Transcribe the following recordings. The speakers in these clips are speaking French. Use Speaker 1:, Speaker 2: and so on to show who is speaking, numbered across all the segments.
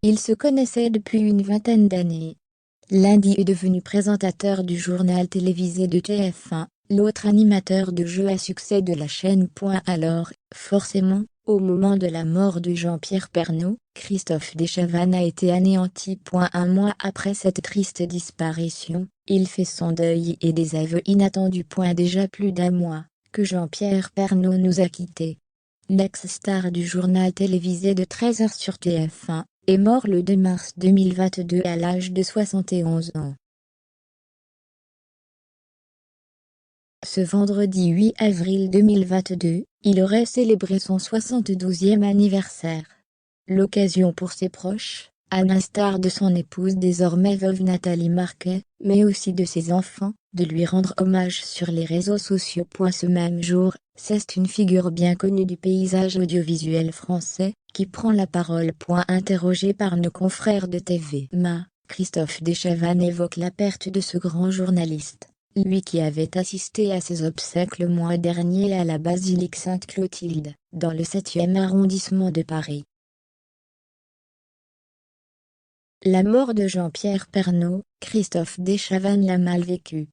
Speaker 1: Ils se connaissaient depuis une vingtaine d'années. L'un est devenu présentateur du journal télévisé de TF1, l'autre animateur de jeux à succès de la chaîne. Alors, forcément, au moment de la mort de Jean-Pierre Pernaut, Christophe Dechavanne a été anéanti. Un mois après cette triste disparition, il fait son deuil et des aveux inattendus. Déjà plus d'un mois que Jean-Pierre Pernaut nous a quittés. L'ex-star du journal télévisé de 13h sur TF1 est mort le 2 mars 2022 à l'âge de 71 ans. Ce vendredi 8 avril 2022, il aurait célébré son 72e anniversaire. L'occasion pour ses proches, à l'instar de son épouse désormais veuve Nathalie Marquet, mais aussi de ses enfants, de lui rendre hommage sur les réseaux sociaux. Ce même jour, c'est une figure bien connue du paysage audiovisuel français, qui prend la parole. Interrogé par nos confrères de TV.ma, Christophe Dechavanne évoque la perte de ce grand journaliste, lui qui avait assisté à ses obsèques le mois dernier à la basilique Sainte-Clotilde, dans le 7e arrondissement de Paris. La mort de Jean-Pierre Pernaut, Christophe Dechavanne l'a mal vécu.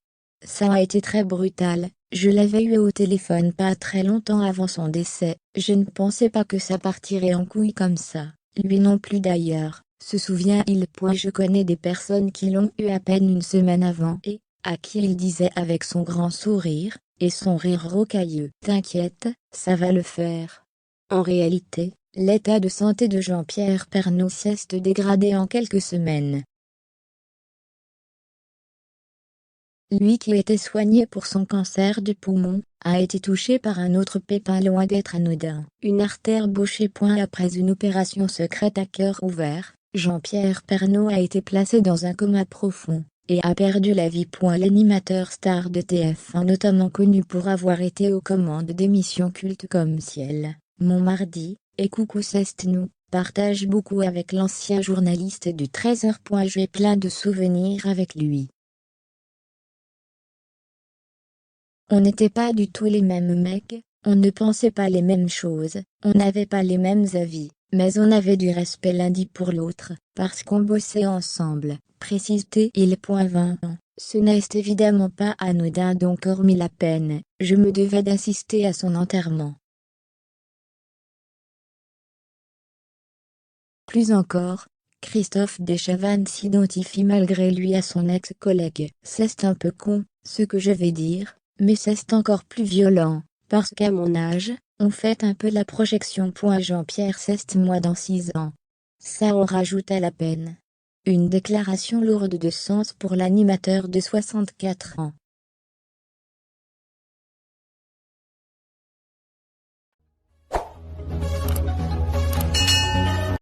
Speaker 1: Ça a été très brutal, je l'avais eu au téléphone pas très longtemps avant son décès, je ne pensais pas que ça partirait en couille comme ça, lui non plus d'ailleurs, se souvient-il. Je connais des personnes qui l'ont eu à peine une semaine avant et, à qui il disait avec son grand sourire, et son rire rocailleux: t'inquiète, ça va le faire. En réalité, l'état de santé de Jean-Pierre Pernaut s'est dégradé en quelques semaines. Lui qui était soigné pour son cancer du poumon, a été touché par un autre pépin loin d'être anodin. Une artère bouchée. Après une opération secrète à cœur ouvert, Jean-Pierre Pernaut a été placé dans un coma profond, et a perdu la vie. L'animateur star de TF1, notamment connu pour avoir été aux commandes d'émissions cultes comme Ciel, Mon Mardi, et Coucou c'est nous, partage beaucoup avec l'ancien journaliste du 13h. J'ai plein de souvenirs avec lui. On n'était pas du tout les mêmes mecs, on ne pensait pas les mêmes choses, on n'avait pas les mêmes avis, mais on avait du respect l'un pour l'autre, parce qu'on bossait ensemble, précise-t-il. 20 ans. Ce n'est évidemment pas anodin, donc hormis la peine, je me devais d'assister à son enterrement. Plus encore, Christophe Dechavanne s'identifie malgré lui à son ex-collègue. C'est un peu con, ce que je vais dire, mais c'est encore plus violent, parce qu'à mon âge, on fait un peu la projection. Jean-Pierre, c'est moi dans 6 ans. Ça en rajoute à la peine. Une déclaration lourde de sens pour l'animateur de 64 ans.